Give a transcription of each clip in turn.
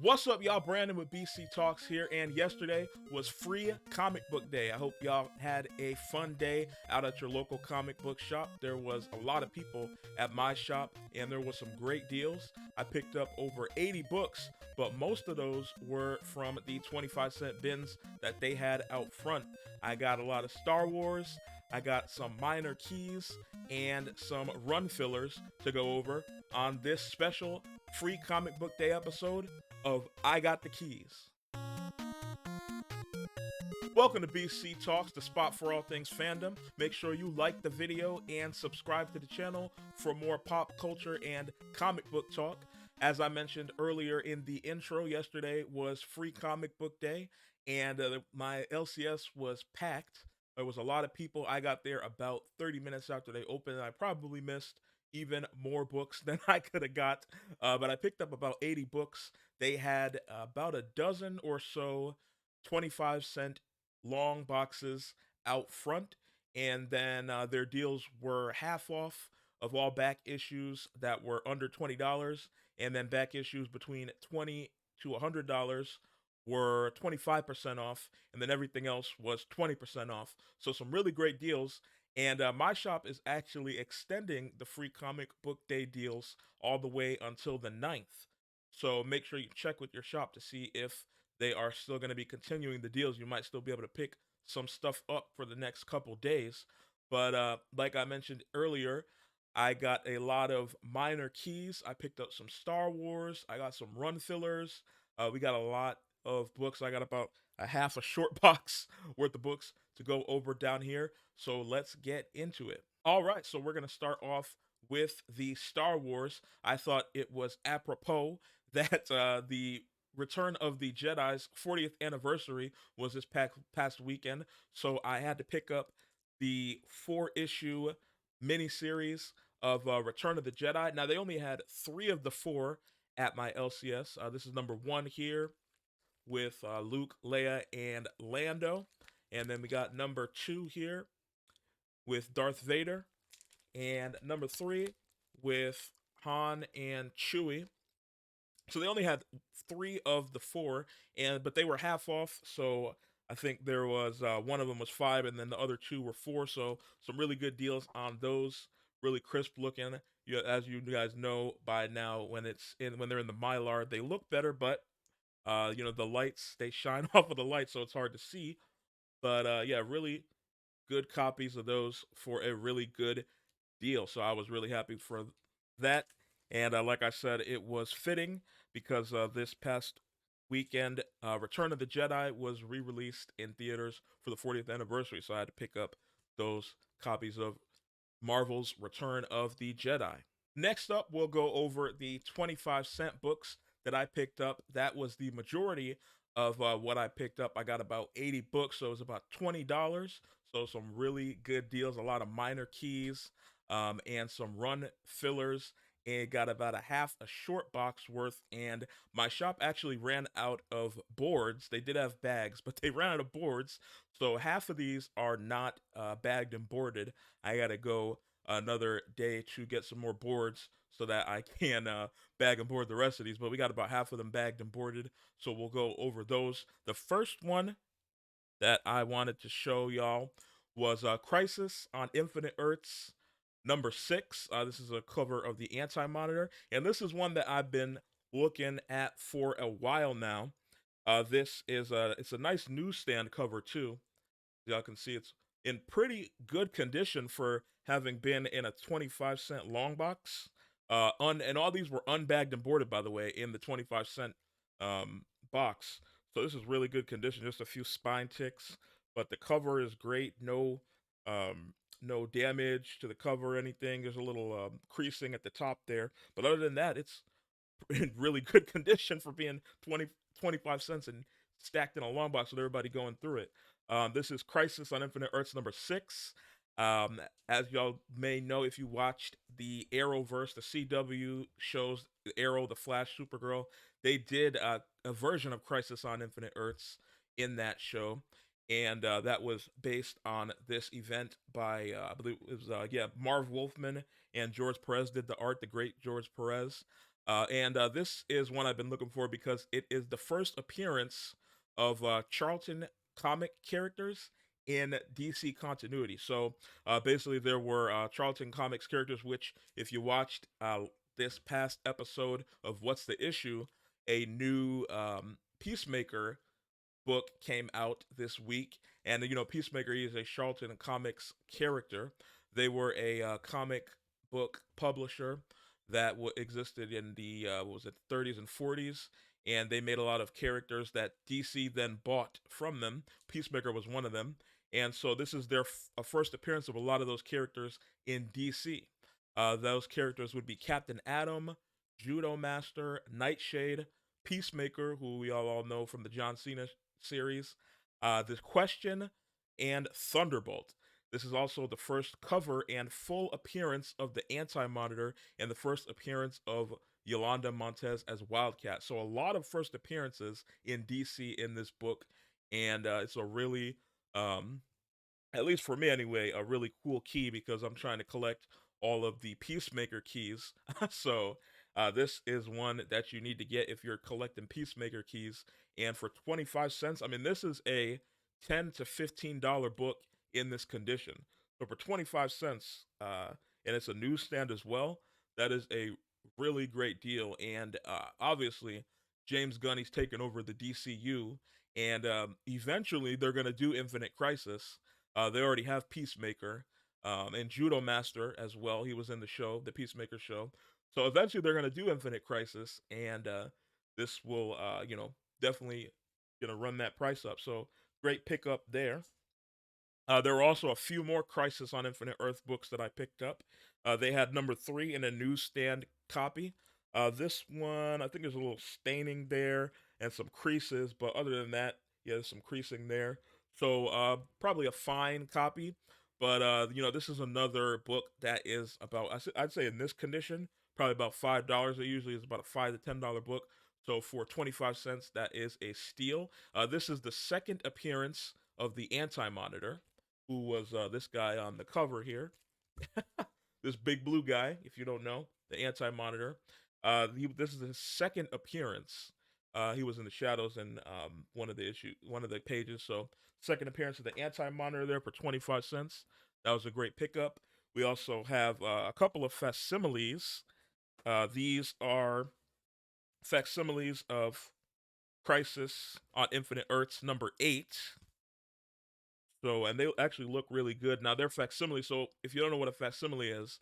What's up, y'all? Brandon with BC Talks here, and yesterday was Free Comic Book Day. I hope y'all had a fun day out at your local comic book shop. There was a lot of people at my shop, and there was some great deals. I picked up over 80 books, but most of those were from the 25-cent bins that they had out front. I got a lot of Star Wars, I got some minor keys, and some run fillers to go over on this special Free Comic Book Day episode of I Got the Keys. Welcome to BC Talks, the spot for all things fandom. Make sure you like the video and subscribe to the channel for more pop culture and comic book talk. As I mentioned earlier in the intro, yesterday was Free Comic Book Day, and my LCS was packed. There was a lot of people. I got there about 30 minutes after they opened, and I probably missed even more books than I could have got. But I picked up about 80 books. They had about a dozen or so 25-cent long boxes out front, and then their deals were half off of all back issues that were under $20, and then back issues between $20 to $100 were 25% off, and then everything else was 20% off. So some really great deals. And my shop is actually extending the Free Comic Book Day deals all the way until the 9th. So make sure you check with your shop to see if they are still going to be continuing the deals. You might still be able to pick some stuff up for the next couple days. But like I mentioned earlier, I got a lot of minor keys. I picked up some Star Wars. I got some run fillers. We got a lot of books. I got about a half a short box worth of books to go over down here. So let's get into it. All right, so we're going to start off with the Star Wars. I thought it was apropos that the Return of the Jedi's 40th anniversary was this past weekend, so I had to pick up the 4-issue miniseries of Return of the Jedi. Now, they only had 3 of the 4 at my LCS. This is number 1 here with Luke, Leia, and Lando. And then we got number 2 here with Darth Vader. And number 3 with Han and Chewie. So they only had 3 of the 4, but they were half off. So I think there was one of them was 5, and then the other 2 were 4. So some really good deals on those. Really crisp looking. As you guys know by now, when they're in the Mylar, they look better, but the lights, they shine off of the lights, so it's hard to see. But yeah, really good copies of those for a really good deal. So I was really happy for that. And like I said, it was fitting because this past weekend, Return of the Jedi was re-released in theaters for the 40th anniversary. So I had to pick up those copies of Marvel's Return of the Jedi. Next up, we'll go over the 25-cent books that I picked up. That was the majority of what I picked up. I got about 80 books, so it was about $20. So some really good deals, a lot of minor keys, and some run fillers. And got about a half a short box worth. And my shop actually ran out of boards. They did have bags, but they ran out of boards. So half of these are not bagged and boarded. I got to go another day to get some more boards so that I can bag and board the rest of these. But we got about half of them bagged and boarded, so we'll go over those. The first one that I wanted to show y'all was Crisis on Infinite Earths number 6. This is a cover of the Anti-Monitor, and this is one that I've been looking at for a while now. This is it's a nice newsstand cover too. Y'all can see it's in pretty good condition for having been in a 25-cent long box. And all these were unbagged and boarded, by the way, in the 25-cent box. So this is really good condition. Just a few spine ticks, but the cover is great. No damage to the cover or anything. There's a little creasing at the top there, but other than that, it's in really good condition for being 25 cents and stacked in a long box with everybody going through it. This is Crisis on Infinite Earths number 6. As y'all may know, if you watched the Arrowverse, the CW shows, Arrow, the Flash, Supergirl, they did a version of Crisis on Infinite Earths in that show. And that was based on this event by, I believe it was, Marv Wolfman and George Perez did the art, the great George Perez. And this is one I've been looking for because it is the first appearance of Charlton comic characters in DC continuity. So basically, there were Charlton Comics characters, which, if you watched this past episode of What's the Issue, a new Peacemaker book came out this week, and Peacemaker is a Charlton Comics character. They were a comic book publisher that existed in the what was it, 30s and 40s, and they made a lot of characters that DC then bought from them. Peacemaker was one of them, and so this is their first appearance of a lot of those characters in DC. Those characters would be Captain Atom, Judo Master, Nightshade, Peacemaker, who we all know from the John Cena series, The Question, and Thunderbolt. This is also the first cover and full appearance of the Anti Monitor and the first appearance of Yolanda Montez as Wildcat. So a lot of first appearances in DC in this book, and it's a really at least for me anyway, a really cool key because I'm trying to collect all of the Peacemaker keys. So this is one that you need to get if you're collecting Peacemaker keys. And for 25 cents, I mean, this is a $10 to $15 book in this condition. So for 25 cents, and it's a newsstand as well, that is a really great deal. And obviously, James Gunn, he's taken over the DCU, and eventually they're going to do Infinite Crisis. They already have Peacemaker and Judo Master as well. He was in the show, the Peacemaker show. So eventually they're gonna do Infinite Crisis, and this will, definitely gonna run that price up. So great pickup there. There were also a few more Crisis on Infinite Earth books that I picked up. They had number 3 in a newsstand copy. This one, I think there's a little staining there and some creases, but other than that, yeah, there's some creasing there. So probably a fine copy. But this is another book that is about, I'd say in this condition, probably about $5. It usually is about a $5 to $10 book. So for 25 cents, that is a steal. This is the second appearance of the Anti Monitor, who was this guy on the cover here. This big blue guy, if you don't know, the Anti Monitor. This is his second appearance. He was in the shadows in one of the pages. So second appearance of the Anti Monitor there for 25 cents. That was a great pickup. We also have a couple of facsimiles. These are facsimiles of Crisis on Infinite Earths number 8. So, and they actually look really good. Now, they're facsimile. So, if you don't know what a facsimile is,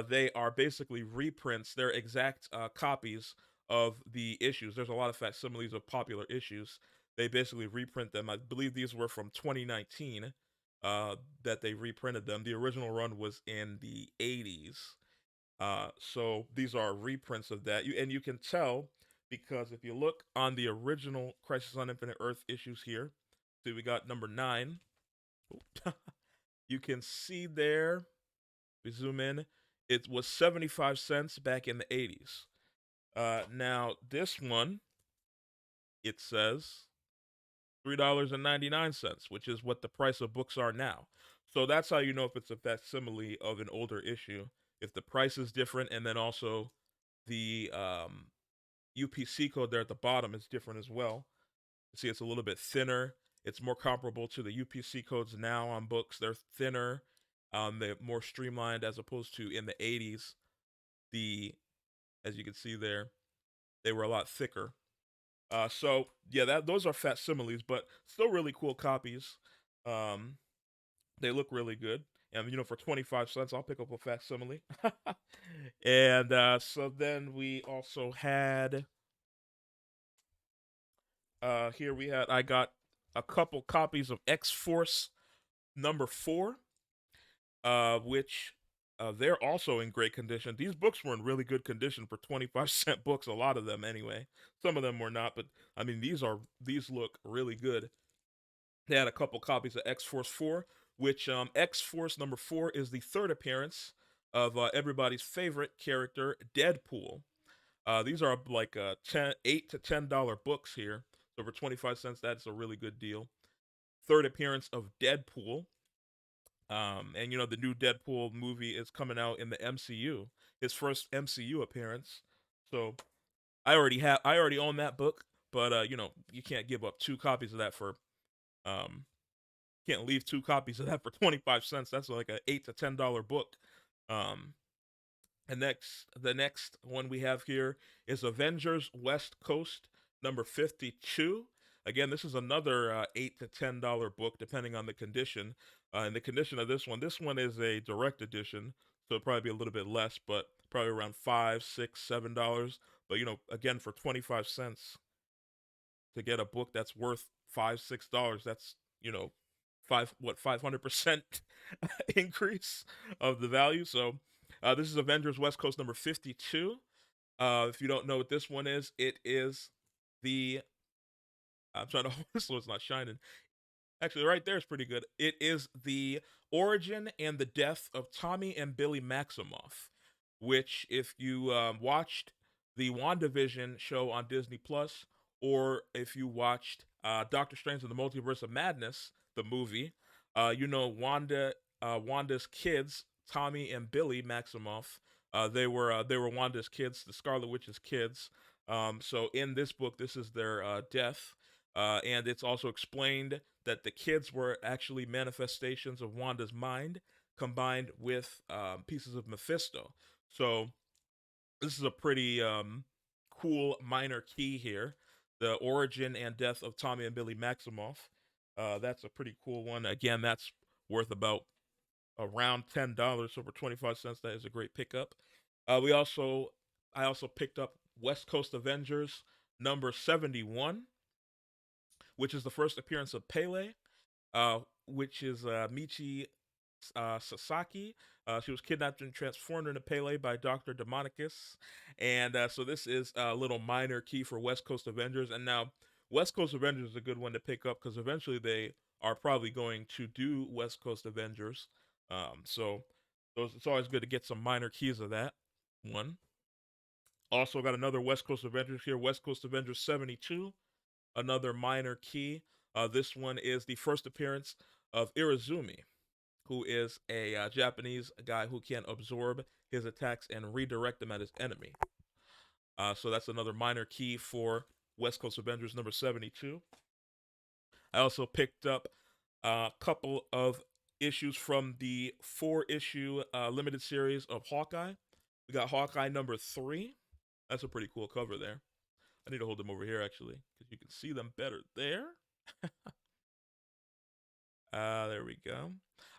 they are basically reprints. They're exact copies of the issues. There's a lot of facsimiles of popular issues. They basically reprint them. I believe these were from 2019 that they reprinted them. The original run was in the 80s. So, these are reprints of that. And you can tell because if you look on the original Crisis on Infinite Earth issues here, see, we got number 9. You can see there, we zoom in, it was 75 cents back in the 80s. Now, this one, it says $3.99, which is what the price of books are now. So that's how you know if it's a facsimile of an older issue. If the price is different, and then also the UPC code there at the bottom is different as well. See, it's a little bit thinner. It's more comparable to the UPC codes now on books. They're thinner, they're more streamlined as opposed to in the 80s. As you can see there, they were a lot thicker. So yeah, those are facsimiles, but still really cool copies. Um, they look really good, and for 25 cents, I'll pick up a facsimile. And so then we also had here we had I got a couple copies of X Force number 4, which they're also in great condition. These books were in really good condition for 25-cent books. A lot of them, anyway. Some of them were not, but I mean these look really good. They had a couple copies of X Force 4, which X Force number 4 is the third appearance of everybody's favorite character, Deadpool. These are like $8 to $10 books here. So for 25 cents, that's a really good deal. Third appearance of Deadpool. And the new Deadpool movie is coming out in the MCU. His first MCU appearance. So I already own that book, but you know, you can't give up two copies of that for um can't leave two copies of that for 25 cents. That's like a $8 to $10 book. Um, and the next one we have here is Avengers West Coast number 52. Again, this is another $8 to $10 book, depending on the condition. And the condition of this one is a direct edition, so it'll probably be a little bit less, but probably around $5, $6, $7. But you know, again, for 25 cents to get a book that's worth $5, $6, that's you know, 500% increase of the value. So this is Avengers West Coast number 52. If you don't know what this one is, it is the I'm trying to hold this so it's not shining. Actually, right there is pretty good. It is the origin and the death of Tommy and Billy Maximoff, which, if you watched the WandaVision show on Disney Plus, or if you watched Doctor Strange in the Multiverse of Madness, the movie, you know Wanda's kids, Tommy and Billy Maximoff. They were Wanda's kids, the Scarlet Witch's kids. So in this book, this is their death. And it's also explained that the kids were actually manifestations of Wanda's mind combined with pieces of Mephisto. So this is a pretty cool minor key here. The origin and death of Tommy and Billy Maximoff. That's a pretty cool one. Again, that's worth about around $10. So for 25 cents, that is a great pickup. We also I also picked up West Coast Avengers number 71, which is the first appearance of Pele, which is Michi Sasaki. She was kidnapped and transformed into Pele by Dr. Demonicus. And so this is a little minor key for West Coast Avengers. And now, West Coast Avengers is a good one to pick up because eventually they are probably going to do West Coast Avengers. So it's always good to get some minor keys of that one. Also got another West Coast Avengers here, West Coast Avengers 72, another minor key. This one is the first appearance of Irizumi, who is a Japanese guy who can absorb his attacks and redirect them at his enemy. So that's another minor key for West Coast Avengers number 72. I also picked up a couple of issues from the 4-issue limited series of Hawkeye. We got Hawkeye number 3. That's a pretty cool cover there. I need to hold them over here actually, because you can see them better there. There we go.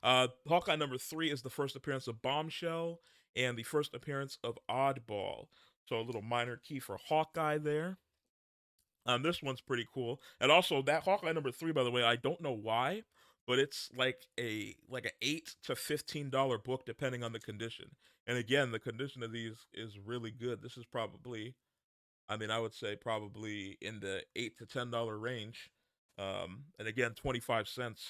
Hawkeye number 3 is the first appearance of Bombshell and the first appearance of Oddball. So a little minor key for Hawkeye there. This one's pretty cool. And also that Hawkeye number 3, by the way, I don't know why, but it's like a $8 to $15 book depending on the condition. And again, the condition of these is really good. This is probably, I mean, I would say probably in the $8 to $10 range. And again, 25 cents.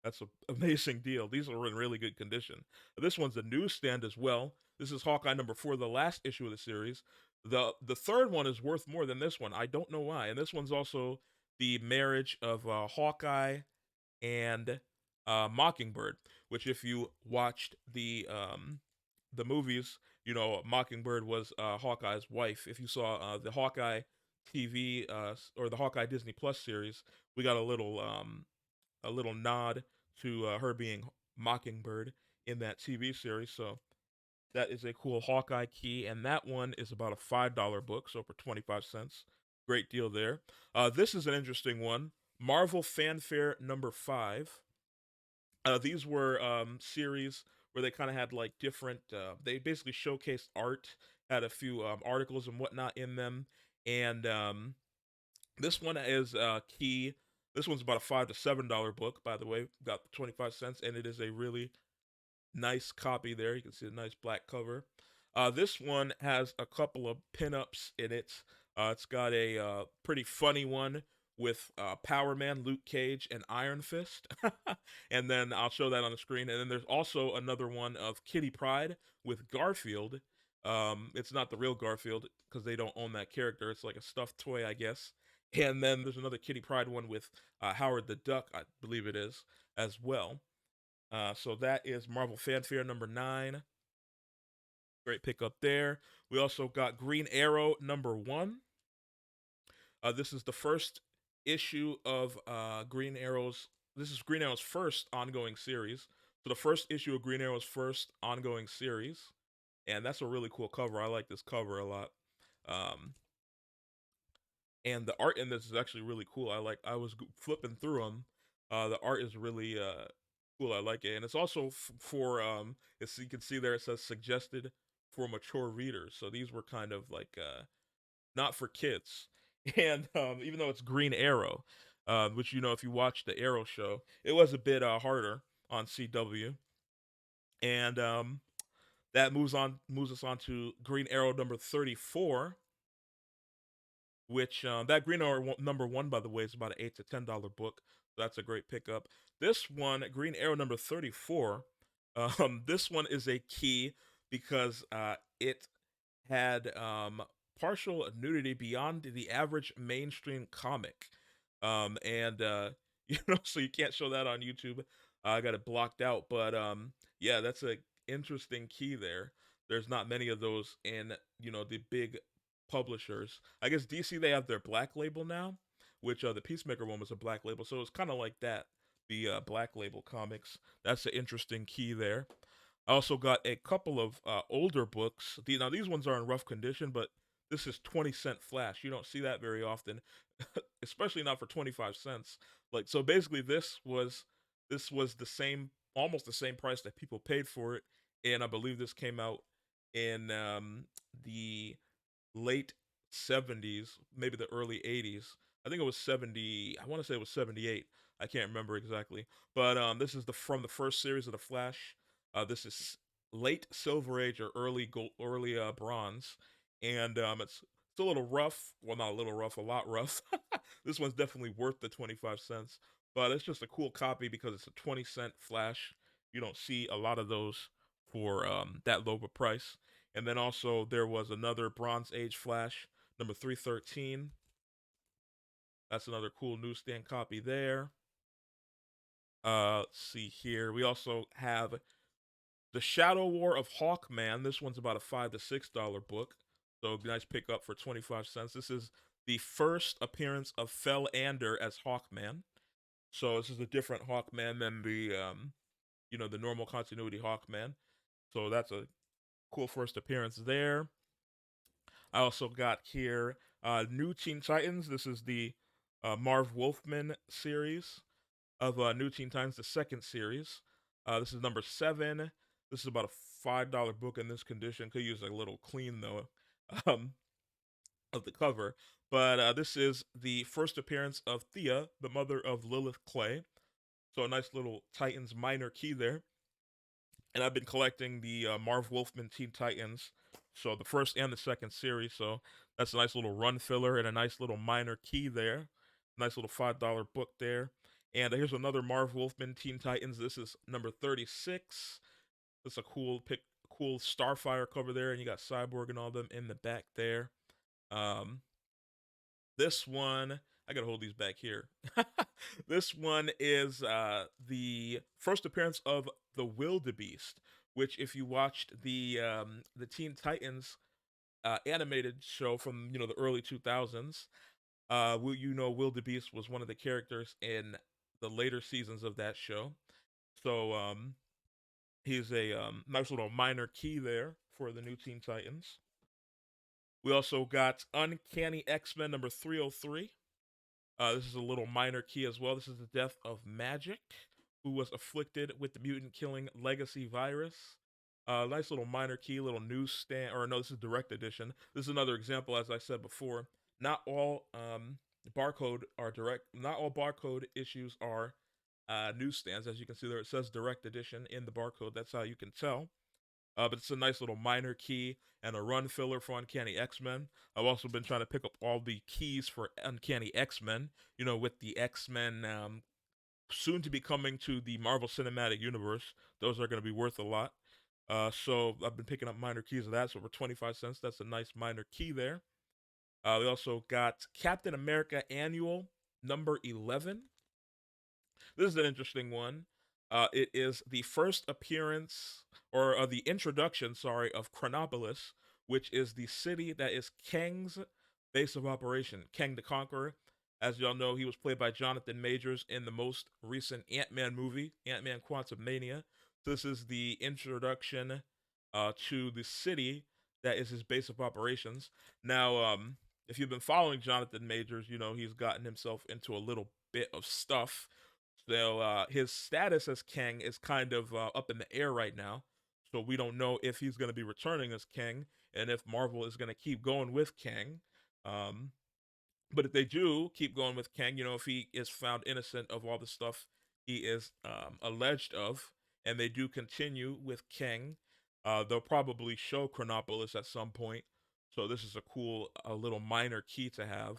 That's an amazing deal. These are in really good condition. This one's a newsstand as well. This is Hawkeye number 4, the last issue of the series. The third one is worth more than this one. I don't know why. And this one's also the marriage of Hawkeye and Mockingbird, which if you watched the movies, you know Mockingbird was Hawkeye's wife. If you saw the Hawkeye TV or the Hawkeye Disney Plus series, we got a little nod to her being Mockingbird in that TV series. So that is a cool Hawkeye key, and that one is about a $5 book, so for 25 cents, great deal there. This is an interesting one. Marvel Fanfare number 5. These were series where they kind of had like different. They basically showcased art, had a few articles and whatnot in them, and this one is key. This one's about a $5 to $7 book, by the way. Got 25 cents, and it is a really nice copy there. You can see a nice black cover. This one has a couple of pinups in it. It's got a pretty funny one with Power Man, Luke Cage, and Iron Fist. And then I'll show that on the screen. And then there's also another one of Kitty Pryde with Garfield. It's not the real Garfield because they don't own that character. It's like a stuffed toy, I guess. And then there's another Kitty Pryde one with Howard the Duck, I believe it is, as well. So that is Marvel Fanfare number 9. Great pickup there. We also got Green Arrow #1. This is the first issue of Green Arrow's. This is Green Arrow's first ongoing series. So the first issue of Green Arrow's first ongoing series, and that's a really cool cover. I like this cover a lot. Um, and the art in this is actually really cool. I was flipping through them. The art is really cool. I like it, and it's also for as you can see there, it says suggested for mature readers. So these were kind of like not for kids. And even though it's Green Arrow, which if you watch the Arrow show, it was a bit harder on CW, and that moves us on to Green Arrow #34, which that Green Arrow #1, by the way, is about an $8 to $10 book. So that's a great pickup. This one, Green Arrow #34, this one is a key because it had partial nudity beyond the average mainstream comic, and so you can't show that on YouTube. I got it blocked out, but yeah, that's a interesting key there. There's not many of those in the big publishers. I guess DC, they have their black label now, which the Peacemaker one was a black label, so it's kind of like that. The black label comics. That's an interesting key there. I also got a couple of older books. Now these ones are in rough condition, but this is 20-cent flash. You don't see that very often, especially not for 25 cents. Like, so basically this was the same, almost the same price that people paid for it, and I believe this came out in the late 70s, maybe the early 80s. I think it was 70. I want to say it was 78. I can't remember exactly. But this is from the first series of the Flash. This is late Silver Age or early gold, early bronze, and it's a little rough. Well, not a little rough, a lot rough. This one's definitely worth the 25 cents. But it's just a cool copy because it's a 20-cent Flash. You don't see a lot of those for that low of a price. And then also there was another Bronze Age Flash, number 313. That's another cool newsstand copy there. Let's see here. We also have The Shadow War of Hawkman. This one's about a $5 to $6 book. So nice pickup for 25 cents. This is the first appearance of Fell-Ander as Hawkman. So this is a different Hawkman than the normal continuity Hawkman. So that's a cool first appearance there. I also got here New Teen Titans. This is the Marv Wolfman series of New Teen Titans, the second series. This is #7. This is about a $5 book in this condition. Could use a little clean though um, of the cover. But this is the first appearance of Thea, the mother of Lilith Clay. So a nice little Titans minor key there. And I've been collecting the Marv Wolfman Teen Titans, so the first and the second series. So that's a nice little run filler and a nice little minor key there. Nice little $5 book there. And here's another Marv Wolfman Teen Titans. This is number 36. That's a cool Starfire cover there, and you got Cyborg and all them in the back there. Um, this one, I gotta hold these back here. This one is the first appearance of the Wildebeest, which, if you watched the Teen Titans animated show from the early 2000s, Wildebeest was one of the characters in the later seasons of that show. So he's a nice little minor key there for the new Teen Titans. We also got Uncanny X-Men number 303. This is a little minor key as well. This is the death of Magic, who was afflicted with the mutant killing legacy virus. Nice little minor key, little newsstand, or no, this is direct edition. This is another example, as I said before. Not all barcode are direct. Not all barcode issues are newsstands. As you can see there, it says direct edition in the barcode. That's how you can tell. But it's a nice little minor key and a run filler for Uncanny X-Men. I've also been trying to pick up all the keys for Uncanny X-Men, with the X-Men soon to be coming to the Marvel Cinematic Universe. Those are going to be worth a lot. So I've been picking up minor keys of that. So for 25 cents, that's a nice minor key there. We also got Captain America Annual number 11. This is an interesting one. It is the first appearance or the introduction, sorry, of Chronopolis, which is the city that is Kang's base of operation. Kang the Conqueror. As y'all know, he was played by Jonathan Majors in the most recent Ant-Man movie, Ant-Man Quantumania. So this is the introduction to the city that is his base of operations. Now, if you've been following Jonathan Majors, you know he's gotten himself into a little bit of stuff. So his status as Kang is kind of up in the air right now. So we don't know if he's going to be returning as Kang and if Marvel is going to keep going with Kang. Um, but if they do keep going with Kang, you know, if he is found innocent of all the stuff he is alleged of, and they do continue with Kang, they'll probably show Chronopolis at some point. So this is a cool, a little minor key to have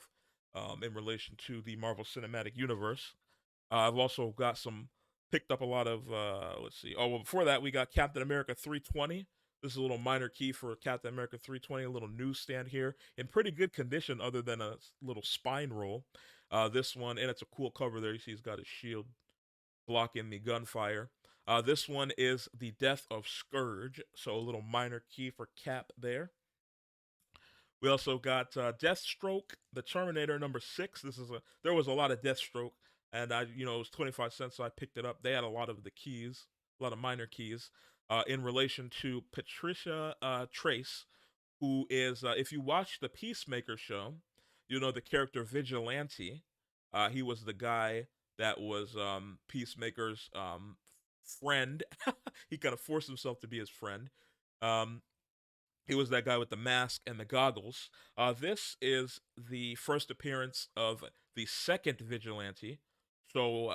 in relation to the Marvel Cinematic Universe. I've also got some picked up a lot of let's see. Oh well, before that we got Captain America 320. This is a little minor key for Captain America 320, a little newsstand here in pretty good condition, other than a little spine roll. This one, and it's a cool cover there. You see, he's got his shield blocking the gunfire. This one is the death of Scourge, so a little minor key for Cap there. We also got Deathstroke, the Terminator #6. This is a there was a lot of Deathstroke, and it was 25 cents, so I picked it up. They had a lot of the keys, a lot of minor keys, in relation to Patricia Trace, who is if you watch the Peacemaker show, you know the character Vigilante. He was the guy that was Peacemaker's friend. He kind of forced himself to be his friend. Um, he was that guy with the mask and the goggles. This is the first appearance of the second vigilante. So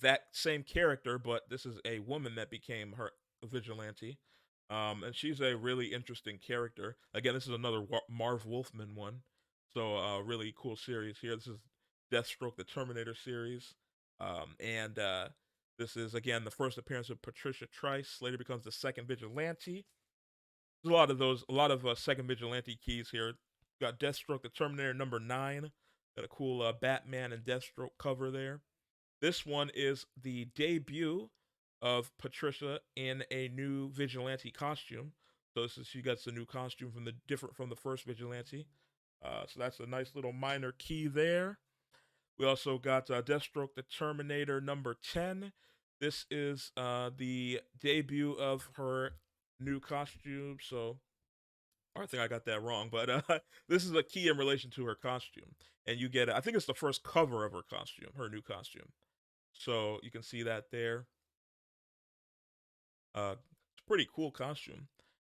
that same character, but this is a woman that became her vigilante. And she's a really interesting character. Again, this is another Marv Wolfman one. So really cool series here. This is Deathstroke, the Terminator series. And this is, again, the first appearance of Patricia Trice. Later becomes the second vigilante. There's a lot of those, a lot of second vigilante keys here. Got Deathstroke, the Terminator #9. Got a cool Batman and Deathstroke cover there. This one is the debut of Patricia in a new vigilante costume. So this is she gets a new costume from the different from the first vigilante. So that's a nice little minor key there. We also got Deathstroke, the Terminator #10. This is the debut of her new costume. So I think I got that wrong, but this is a key in relation to her costume. And you get, I think it's the first cover of her costume, her new costume. So you can see that there. It's a pretty cool costume.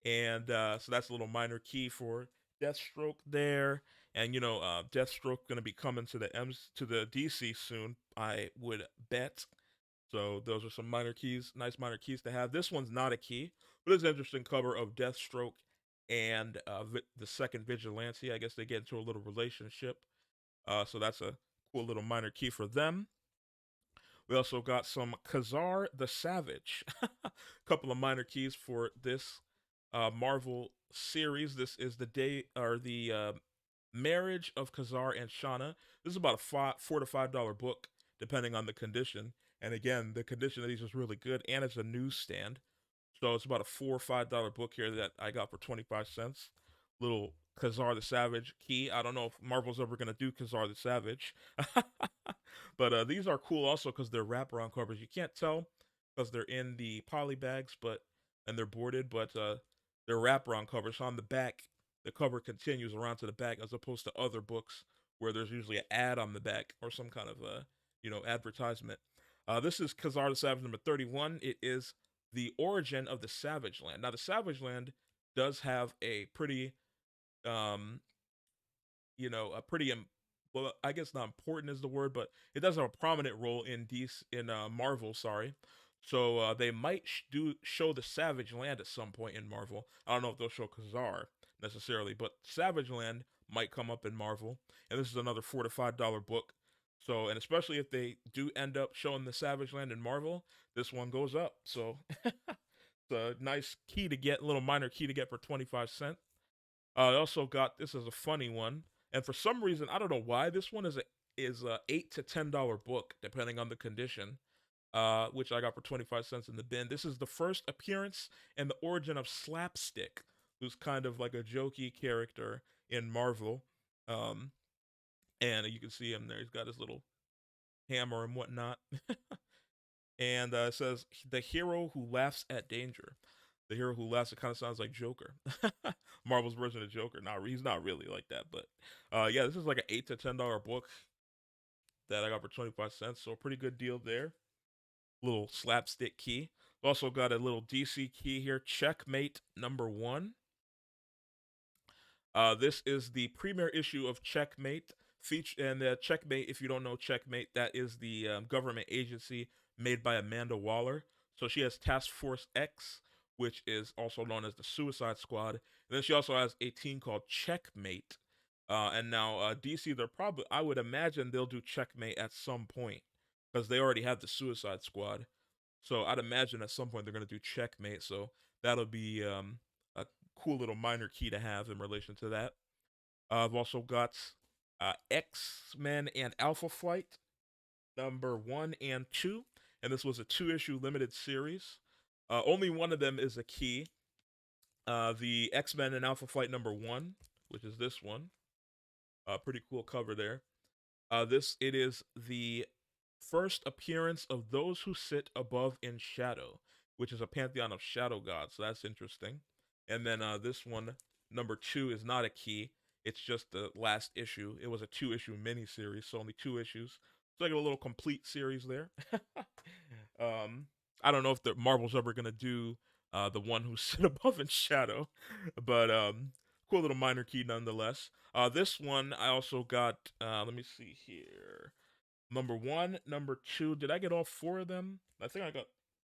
And so that's a little minor key for Deathstroke there. And Deathstroke going to be coming to the DC soon, I would bet. So those are some minor keys, nice minor keys to have. This one's not a key, but it's an interesting cover of Deathstroke and the second vigilante. I guess they get into a little relationship. So that's a cool little minor key for them. We also got some Khazar the Savage. A couple of minor keys for this Marvel series. This is the day or the marriage of Khazar and Shauna. This is about a $4 to $5 book, depending on the condition. And again, the condition of these is really good, and it's a newsstand. So it's about a $4 or $5 book here that I got for 25 cents. Little Khazar the Savage key. I don't know if Marvel's ever gonna do Khazar the Savage, but these are cool also because they're wraparound covers. You can't tell because they're in the poly bags, and they're boarded, but they're wraparound covers. So on the back, the cover continues around to the back, as opposed to other books where there's usually an ad on the back or some kind of advertisement. This is Khazar the Savage #31. It is the origin of the Savage Land. Now, the Savage Land does have a pretty, um, well, I guess not important is the word, but it does have a prominent role in Marvel. Sorry, so they might show the Savage Land at some point in Marvel. I don't know if they'll show Khazar necessarily, but Savage Land might come up in Marvel. And this is another $4 to $5 book. So, and especially if they do end up showing the Savage Land in Marvel, this one goes up. So it's a nice key to get, little minor key to get for 25 cents. I also got this as a funny one, and for some reason I don't know why this one is a $8 to $10 book depending on the condition. which I got for 25 cents in the bin. This is the first appearance and the origin of Slapstick, who's kind of like a jokey character in Marvel. Um, and you can see him there. He's got his little hammer and whatnot. And it says, the hero who laughs at danger. The hero who laughs, it kind of sounds like Joker. Marvel's version of Joker. Not, he's not really like that, but yeah, this is like an $8 to $10 book that I got for 25 cents. So a pretty good deal there. Little slapstick key. Also got a little DC key here. Checkmate #1. This is the premiere issue of Checkmate. And Checkmate, if you don't know Checkmate, that is the government agency made by Amanda Waller. So she has Task Force X, which is also known as the Suicide Squad. And then she also has a team called Checkmate. And now DC, they're probably, I would imagine they'll do Checkmate at some point because they already have the Suicide Squad. So I'd imagine at some point they're going to do Checkmate. So that'll be a cool little minor key to have in relation to that. I've also got X-Men and Alpha Flight #1 and 2. And this was a 2-issue limited series. Only one of them is a key. The X-Men and Alpha Flight #1, which is this one. Pretty cool cover there. It is the first appearance of those who sit above in shadow, which is a pantheon of shadow gods. So that's interesting. And then this one, #2, is not a key. It's just the last issue. It was a 2-issue miniseries, so only 2 issues. So like a little complete series there. um, I don't know if the Marvel's ever gonna do the one who sit above in shadow, but cool little minor key nonetheless. This one I also got. Let me see here. #1, #2. Did I get all 4 of them? I think I got.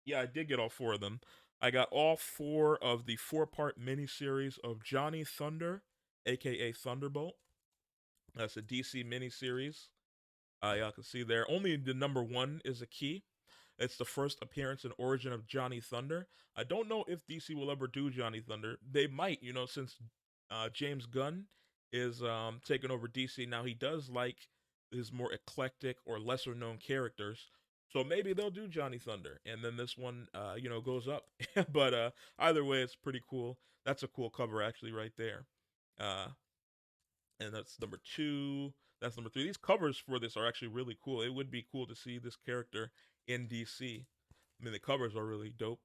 Yeah, I did get all 4 of them. I got all 4 of the 4-part miniseries of Johnny Thunder, aka Thunderbolt. That's a DC miniseries. Y'all can see there. Only the #1 is a key. It's the first appearance and origin of Johnny Thunder. I don't know if DC will ever do Johnny Thunder. They might, since James Gunn is taking over DC now. He does like his more eclectic or lesser known characters. So maybe they'll do Johnny Thunder, and then this one, goes up. But either way, it's pretty cool. That's a cool cover, actually, right there. Uh, and that's #2. That's #3. These covers for this are actually really cool. It would be cool to see this character in DC. I mean, the covers are really dope.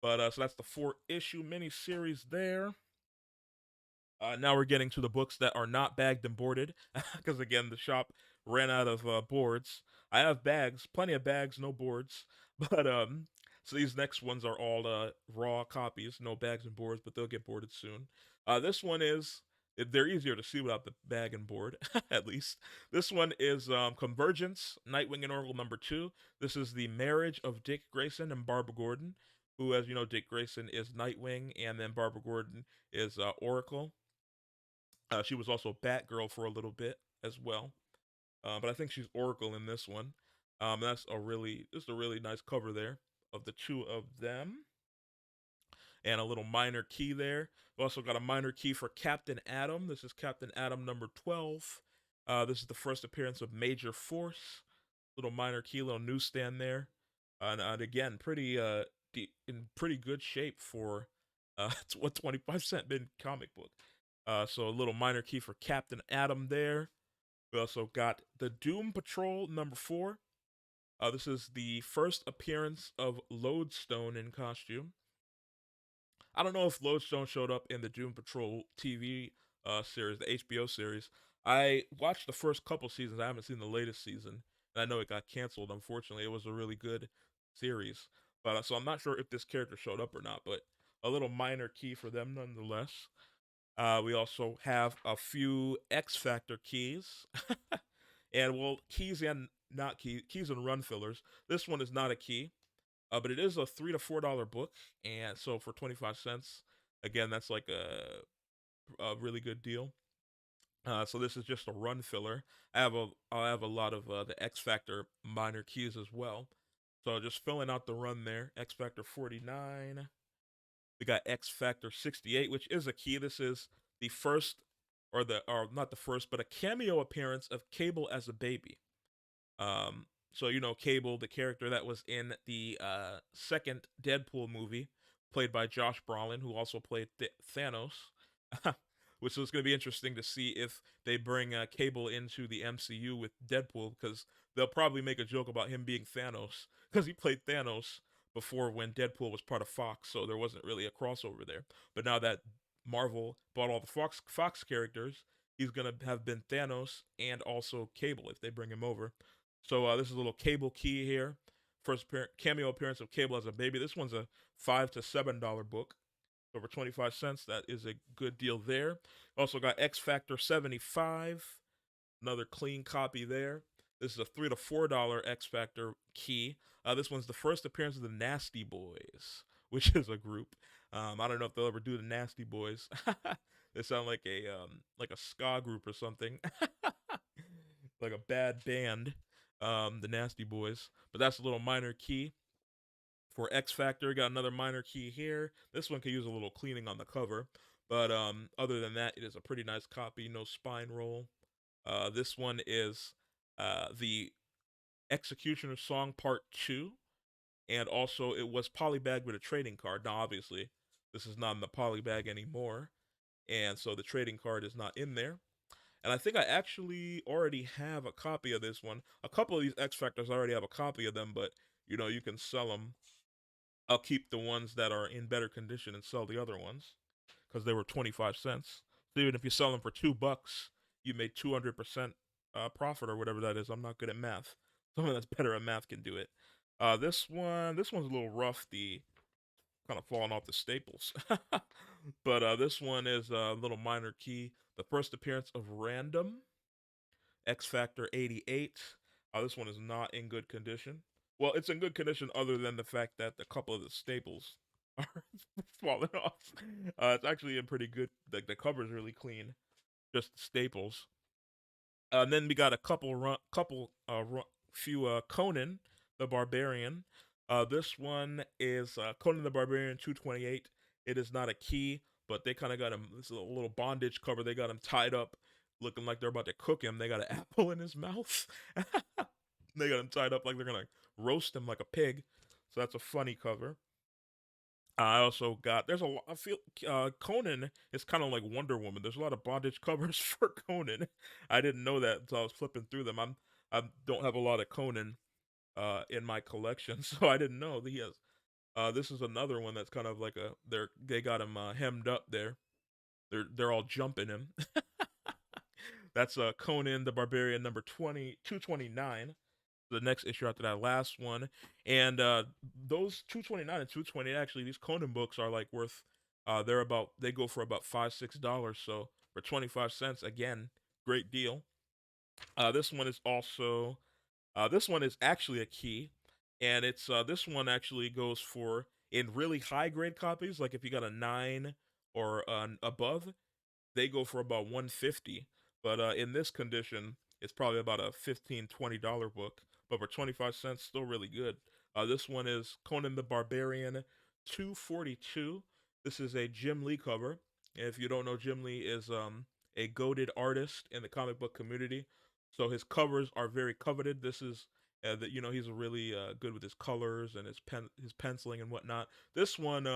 But so that's the 4-issue miniseries there. Now we're getting to the books that are not bagged and boarded, because again, the shop ran out of boards. I have bags, plenty of bags, no boards. But so these next ones are all raw copies, no bags and boards, but they'll get boarded soon. This one is they're easier to see without the bag and board, at least. This one is Convergence, Nightwing and Oracle #2. This is the marriage of Dick Grayson and Barbara Gordon, who, as you know, Dick Grayson is Nightwing, and then Barbara Gordon is Oracle. She was also Batgirl for a little bit as well, but I think she's Oracle in this one. That's just a really nice cover there of the two of them, and a little minor key there. We also got a minor key for Captain Atom. This is Captain Atom #12. This is the first appearance of Major Force. Little minor key, little newsstand there, and again, in pretty good shape for what 25 cent bin comic book. So a little minor key for Captain Atom there. We also got the Doom Patrol #4. This is the first appearance of Lodestone in costume. I don't know if Lodestone showed up in the Doom Patrol TV series, the HBO series. I watched the first couple seasons. I haven't seen the latest season, and I know it got canceled. Unfortunately, it was a really good series, but so I'm not sure if this character showed up or not. But a little minor key for them nonetheless. We also have a few X Factor keys, and well, keys and not keys and run fillers. This one is not a key, but it is a $3 to $4 book, and so for 25 cents, again, that's like a really good deal. So this is just a run filler. I'll have a lot of the X Factor minor keys as well. So just filling out the run there. X Factor 49. We got X Factor 68, which is a key. This is the first, or not the first, but a cameo appearance of Cable as a baby. So you know Cable, the character that was in the second Deadpool movie, played by Josh Brolin, who also played Thanos. Which is going to be interesting to see if they bring Cable into the MCU with Deadpool, because they'll probably make a joke about him being Thanos because he played Thanos before when Deadpool was part of Fox, so there wasn't really a crossover there. But now that Marvel bought all the Fox characters, he's gonna have been Thanos and also Cable if they bring him over. So this is a little Cable key here. First cameo appearance of Cable as a baby. This one's a $5 to $7 book, over 25 cents. That is a good deal there. Also got X Factor 75, another clean copy there. This is a $3 to $4 X Factor key. This one's the first appearance of the Nasty Boys, which is a group. I don't know if they'll ever do the Nasty Boys. They sound like a ska group or something, like a bad band. The Nasty Boys, but that's a little minor key. For X Factor, got another minor key here. This one could use a little cleaning on the cover, but other than that, it is a pretty nice copy. No spine roll. This one is the Executioner Song Part 2, and also it was polybagged with a trading card. Now, obviously, this is not in the polybag anymore, and so the trading card is not in there. And I think I actually already have a copy of this one. A couple of these X Factors, I already have a copy of them, but you know, you can sell them. I'll keep the ones that are in better condition and sell the other ones because they were 25 cents. So even if you sell them for $2, you made 200% profit or whatever that is. I'm not good at math. Someone that's better at math can do it. This one's a little rough. The kind of falling off the staples. But this one is a little minor key. The first appearance of Random, X Factor 88. This one is not in good condition. Well, it's in good condition other than the fact that a couple of the staples are falling off. It's actually in pretty good. The cover's really clean, just the staples. And then we got a few Conan the Barbarian. This one is Conan the Barbarian 228. It is not a key, but they kind of got him. This is a little bondage cover. They got him tied up, looking like they're about to cook him. They got an apple in his mouth. They got him tied up like they're gonna roast him like a pig. So that's a funny cover. I also got there's a lot. I feel Conan is kind of like Wonder Woman. There's a lot of bondage covers for Conan. I didn't know that until I was flipping through them. I don't have a lot of Conan in my collection, so I didn't know that he has. This is another one that's kind of like they got him hemmed up there. They're all jumping him. That's Conan the Barbarian number 229. The next issue after that last one. And those 229 and 220, actually, these Conan books are like worth they go for about $5-6. So for 25 cents, again, great deal. This one is also this one is actually a key, and it's this one actually goes for in really high grade copies, like if you got a 9 or above, they go for about 150. But in this condition, it's probably about a $15-$20 book. But for 25 cents, still really good. This one is Conan the Barbarian 242. This is a Jim Lee cover. And if you don't know, Jim Lee is a goated artist in the comic book community. So his covers are very coveted. This is that you know he's really good with his colors and his penciling and whatnot. This one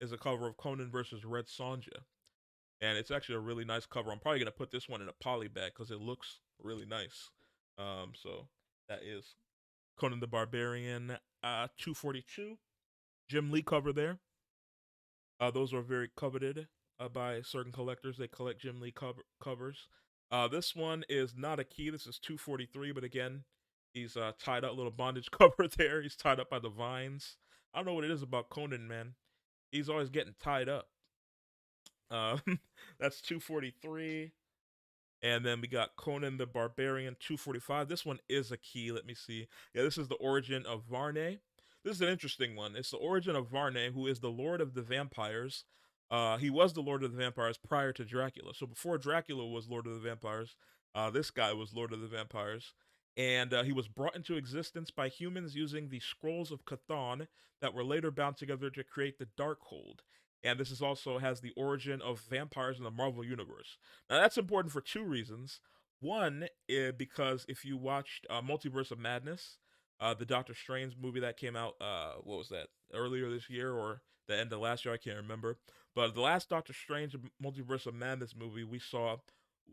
is a cover of Conan versus Red Sonja, and it's actually a really nice cover. I'm probably gonna put this one in a poly bag because it looks really nice. So that is Conan the Barbarian 242 Jim Lee cover there. Those are very coveted by certain collectors. They collect Jim Lee covers. This one is not a key. This is 243, but again, he's tied up. Little bondage cover there. He's tied up by the vines. I don't know what it is about Conan, man. He's always getting tied up. Uh, that's 243. And then we got Conan the Barbarian 245. This one is a key. Let me see. Yeah, this is the origin of Varney. This is an interesting one. It's the origin of Varney, who is the Lord of the Vampires. He was the Lord of the Vampires prior to Dracula. So before Dracula was Lord of the Vampires, this guy was Lord of the Vampires. And he was brought into existence by humans using the scrolls of Cthon that were later bound together to create the Darkhold. And this is also has the origin of vampires in the Marvel Universe. Now that's important for two reasons. One, because if you watched Multiverse of Madness, the Doctor Strange movie that came out, what was that, earlier this year or the end of last year? I can't remember. But the last Doctor Strange Multiverse of Madness movie, we saw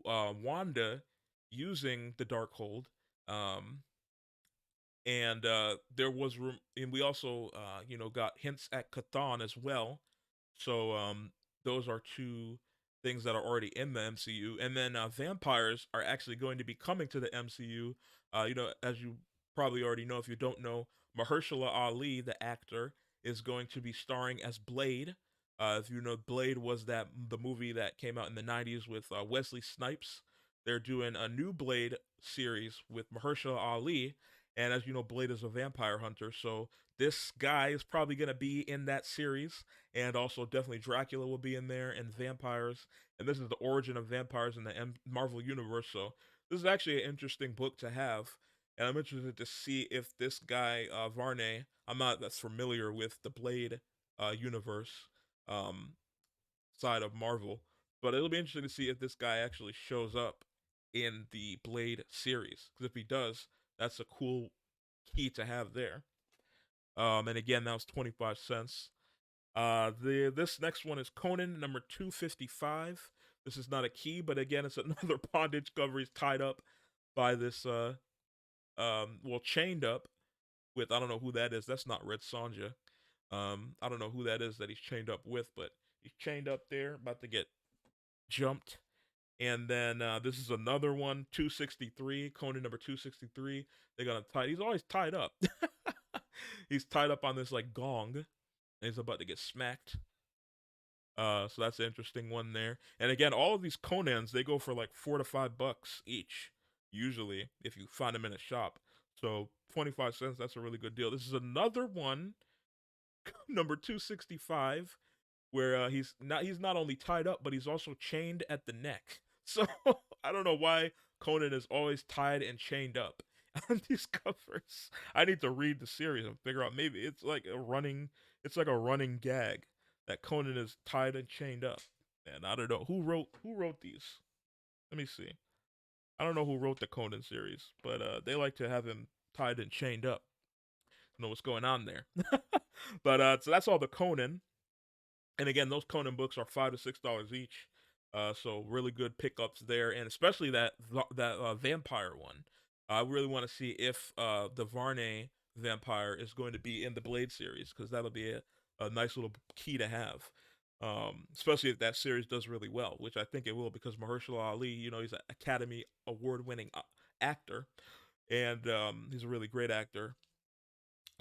Wanda using the Darkhold. Um, and there was room, and we also, got hints at Cthon as well. So those are two things that are already in the MCU, and then vampires are actually going to be coming to the MCU. As you probably already know, if you don't know, Mahershala Ali, the actor, is going to be starring as Blade. If you know, Blade was the movie that came out in the '90s with Wesley Snipes. They're doing a new Blade series with Mahershala Ali, and as you know, Blade is a vampire hunter, so this guy is probably going to be in that series, and also definitely Dracula will be in there, and vampires. And this is the origin of vampires in the Marvel universe. So this is actually an interesting book to have, and I'm interested to see if this guy Varney. I'm not that familiar with the Blade universe um, side of Marvel, but it'll be interesting to see if this guy actually shows up in the Blade series. Because if he does, that's a cool key to have there. And again, that was 25 cents. This next one is Conan number 255. This is not a key, but again, it's another bondage cover. He's tied up by this chained up with, I don't know who that is. That's not Red Sonja. I don't know who that is that he's chained up with, but he's chained up there, about to get jumped. And then this is another one, 263, Conan number 263. They got him tied. He's always tied up. He's tied up on this like gong, and he's about to get smacked. So that's an interesting one there. And again, all of these Conans, they go for like $4 to $5 each, usually, if you find them in a shop. So 25 cents, that's a really good deal. This is another one, number 265, where he's not only tied up, but he's also chained at the neck. So I don't know why Conan is always tied and chained up on these covers. I need to read the series and figure out, maybe it's like a running gag that Conan is tied and chained up. And I don't know who wrote these. Let me see. I don't know who wrote the Conan series, but they like to have him tied and chained up. Know what's going on there. But so that's all the Conan. And again, those Conan books are $5 to $6 each. So really good pickups there, and especially that vampire one. I really want to see if the Varney vampire is going to be in the Blade series, because that'll be a nice little key to have. Especially if that series does really well, which I think it will, because Mahershala Ali, he's an Academy Award winning actor, and he's a really great actor.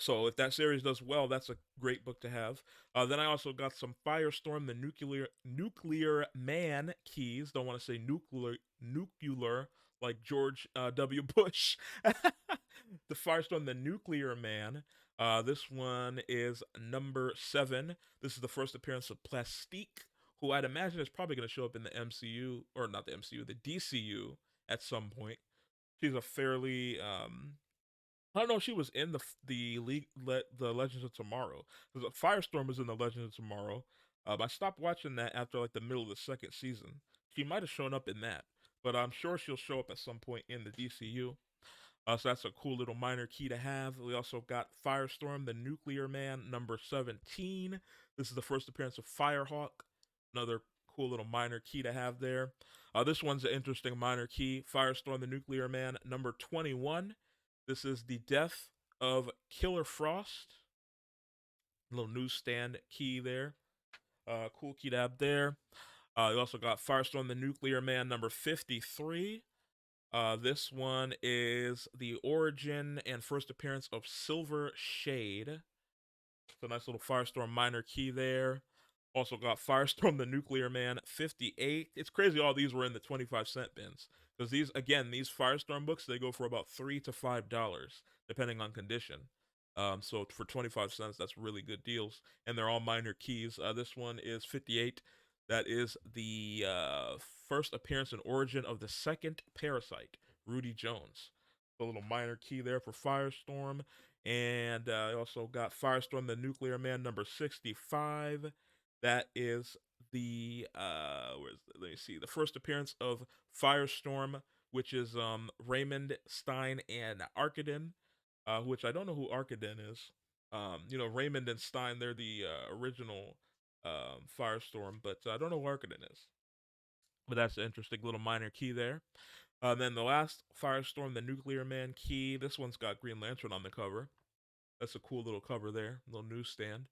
So if that series does well, that's a great book to have. Then I also got some Firestorm, the nuclear man keys. Don't want to say nuclear like George W. Bush. The Firestorm, the nuclear man. This one is number 7. This is the first appearance of Plastique, who I'd imagine is probably going to show up in the MCU, or not the MCU, the DCU at some point. She's a fairly I don't know. She was in the Legends of Tomorrow. Because Firestorm was in the Legends of Tomorrow. I stopped watching that after like the middle of the second season. She might have shown up in that, but I'm sure she'll show up at some point in the DCU. So that's a cool little minor key to have. We also got Firestorm, the Nuclear Man, number 17. This is the first appearance of Firehawk. Another cool little minor key to have there. This one's an interesting minor key. Firestorm, the Nuclear Man, number 21. This is the death of Killer Frost. A little newsstand key there. Cool key to have there. You also got Firestorm, the Nuclear Man, number 53. This one is the origin and first appearance of Silver Shade. It's a nice little Firestorm minor key there. Also got Firestorm the Nuclear Man 58. It's crazy all these were in the 25-cent bins. Because these Firestorm books, they go for about $3 to $5, depending on condition. So for 25 cents, that's really good deals. And they're all minor keys. This one is 58. That is the first appearance and origin of the second Parasite, Rudy Jones. A little minor key there for Firestorm. And I also got Firestorm the Nuclear Man number 65. That is the let me see, the first appearance of Firestorm which is Raymond, Stein, and Arkadin, which I don't know who Arkadin is. Raymond and Stein, they're the original Firestorm, but I don't know who Arkadin is. But that's an interesting little minor key there. Then the last Firestorm, the Nuclear Man key. This one's got Green Lantern on the cover. That's a cool little cover there, little newsstand.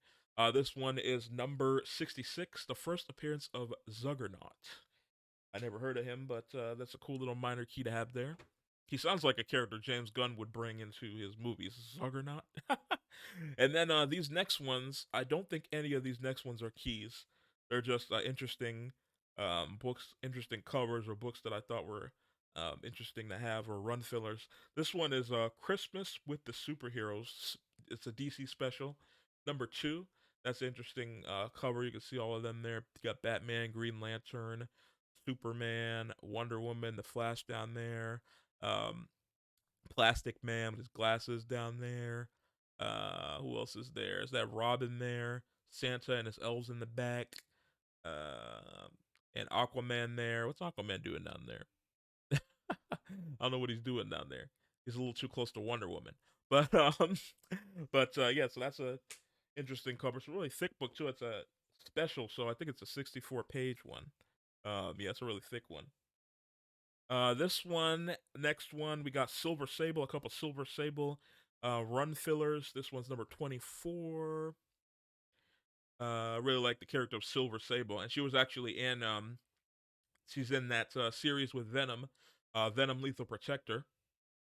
This one is number 66, the first appearance of Zuggernaut. I never heard of him, but that's a cool little minor key to have there. He sounds like a character James Gunn would bring into his movies. Zuggernaut. And then these next ones, I don't think any of these next ones are keys. They're just interesting books, interesting covers, or books that I thought were interesting to have, or run fillers. This one is Christmas with the Superheroes. It's a DC special, number 2. That's an interesting cover. You can see all of them there. You got Batman, Green Lantern, Superman, Wonder Woman, the Flash down there. Um, Plastic Man with his glasses down there. Who else is there? Is that Robin there? Santa and his elves in the back. Uh, and Aquaman there. What's Aquaman doing down there? I don't know what he's doing down there. He's a little too close to Wonder Woman. But yeah, so that's a interesting cover. It's a really thick book too. It's a special, so I think it's a 64-page one. Yeah, it's a really thick one. This one, next one, we got Silver Sable, a couple Silver Sable run fillers. This one's number 24. I really like the character of Silver Sable, and she was actually in she's in that series with Venom, Venom Lethal Protector.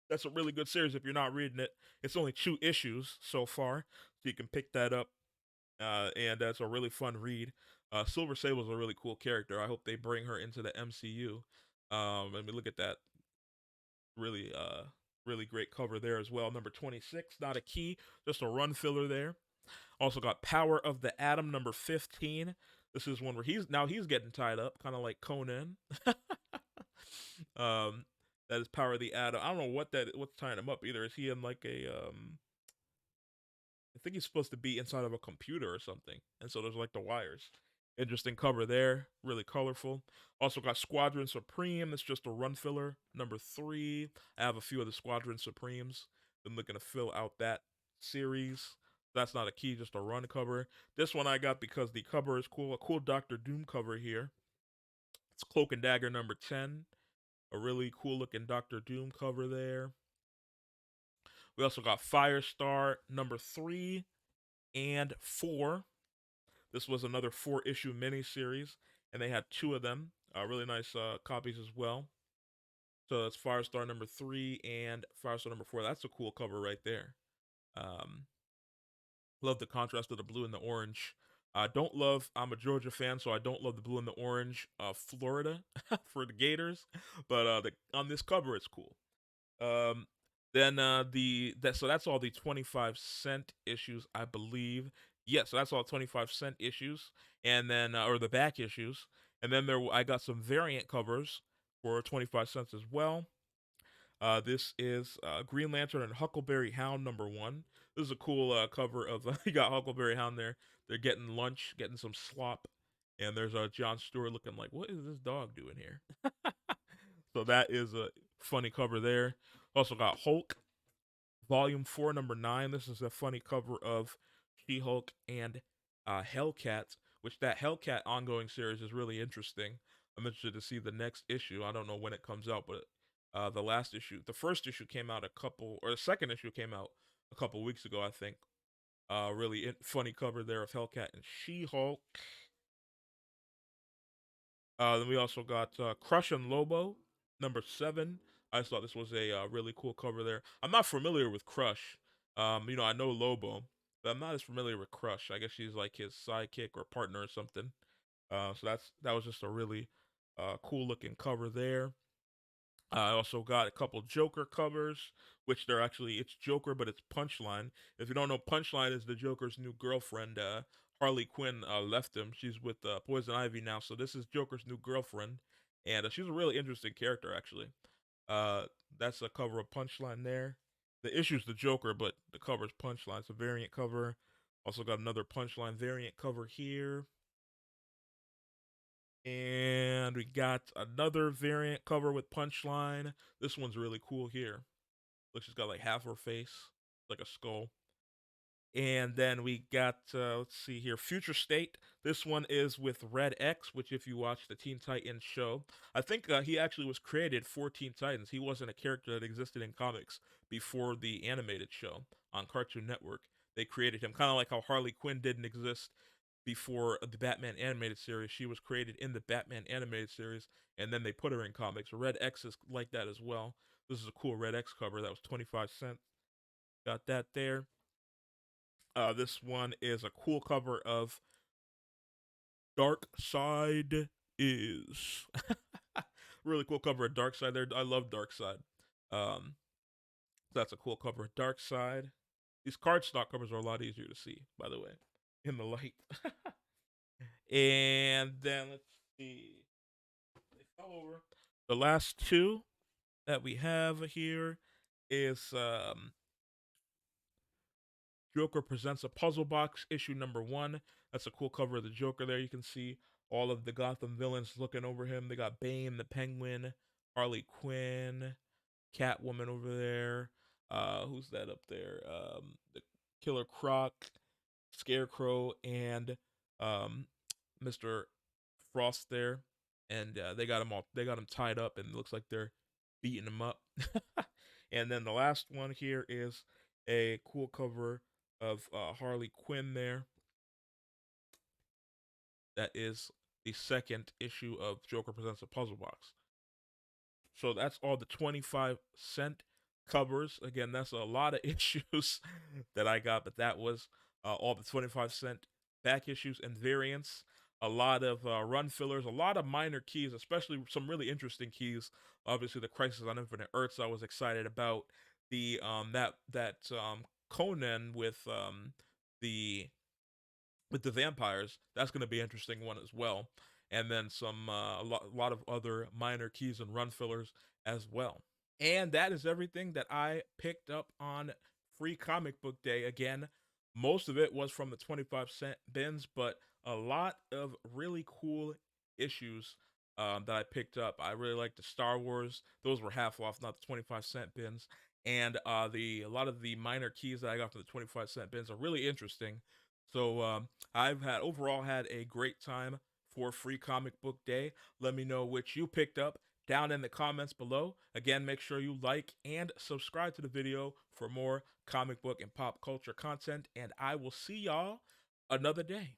That's a really good series if you're not reading it. It's only 2 issues so far, so you can pick that up. And that's a really fun read. Silver Sable's a really cool character. I hope they bring her into the MCU. Let me look at that. Really, really great cover there as well. Number 26, not a key, just a run filler there. Also got Power of the Atom, number 15. This is one where he's getting tied up, kind of like Conan. um, that is Power of the Atom. I don't know what's tying him up either. Is he in like a I think he's supposed to be inside of a computer or something, and so there's like the wires. Interesting cover there, really colorful. Also got Squadron Supreme. It's just a run filler, number 3. I have a few of the Squadron Supremes. Been looking to fill out that series. That's not a key, just a run cover. This one I got because the cover is cool. A cool Doctor Doom cover here. It's Cloak and Dagger number 10. A really cool looking Doctor Doom cover there. We also got Firestar number 3 and 4. This was another 4-issue miniseries, and they had 2 of them. Really nice copies as well. So that's Firestar number 3 and Firestar number 4. That's a cool cover right there. Love the contrast of the blue and the orange. I don't love. I'm a Georgia fan, so I don't love the blue and the orange. Florida for the Gators, but on this cover it's cool. Um, then so that's all the 25-cent issues, I believe. Yeah, so that's all 25-cent issues, and then or the back issues, and then I got some variant covers for 25 cents as well. This is Green Lantern and Huckleberry Hound number 1. This is a cool cover of you got Huckleberry Hound there. They're getting lunch, getting some slop, and there's John Stewart looking like, what is this dog doing here? So that is a funny cover there. Also got Hulk, Volume 4, number 9. This is a funny cover of She-Hulk and Hellcat, which that Hellcat ongoing series is really interesting. I'm interested to see the next issue. I don't know when it comes out, but the first issue came out the second issue came out a couple weeks ago, I think. Really funny cover there of Hellcat and She-Hulk. Then we also got Crush and Lobo, number 7. I just thought this was a really cool cover there. I'm not familiar with Crush. I know Lobo, but I'm not as familiar with Crush. I guess she's like his sidekick or partner or something. So that was just a really cool looking cover there. I also got a couple Joker covers, which it's Joker, but it's Punchline. If you don't know, Punchline is the Joker's new girlfriend. Harley Quinn left him. She's with Poison Ivy now, so this is Joker's new girlfriend, and she's a really interesting character, actually. That's a cover of Punchline there. The issue's the Joker, but the cover's Punchline. It's a variant cover. Also got another Punchline variant cover here. And we got another variant cover with Punchline. This one's really cool here. Looks, she's got like half her face, like a skull. And then we got, let's see here, Future State. This one is with Red X, which, if you watch the Teen Titans show, I think he actually was created for Teen Titans. He wasn't a character that existed in comics before the animated show on Cartoon Network. They created him, kind of like how Harley Quinn didn't exist before the Batman animated series. She was created in the Batman animated series, and then they put her in comics. Red X is like that as well. This is a cool Red X cover. That was 25 cents. Got that there. This one is a cool cover of Dark Side is. Really cool cover of Dark Side there. I love Dark Side. That's a cool cover of Dark Side. These cardstock covers are a lot easier to see, by the way, in the light. And then let's see. They fell over. The last two that we have here is Joker Presents a Puzzle Box, issue number 1. That's a cool cover of the Joker there. You can see all of the Gotham villains looking over him. They got Bane, the Penguin, Harley Quinn, Catwoman over there. Who's that up there? The Killer Croc, Scarecrow, and Mr. Frost there. And they got him all. They got him tied up, and it looks like they're beating him up. And then the last one here is a cool cover of Harley Quinn there. That is the second issue of Joker Presents a Puzzle Box. So that's all the 25 cent covers. Again, that's a lot of issues that I got, but that was all the 25 cent back issues and variants. A lot of run fillers, a lot of minor keys, especially some really interesting keys. Obviously, the Crisis on Infinite Earths I was excited about. The Conan the with the vampires, that's going to be an interesting one as well. And then some a lot of other minor keys and run fillers as well. And that is everything that I picked up on Free Comic Book Day. Again, most of it was from the 25 cent bins, but a lot of really cool issues that I picked up. I really like the Star Wars; those were half off, not the 25 cent bins. And a lot of the minor keys that I got from the 25 cent bins are really interesting. So I've had overall had a great time for Free Comic Book Day. Let me know which you picked up down in the comments below. Again, make sure you like and subscribe to the video for more comic book and pop culture content, and I will see y'all another day.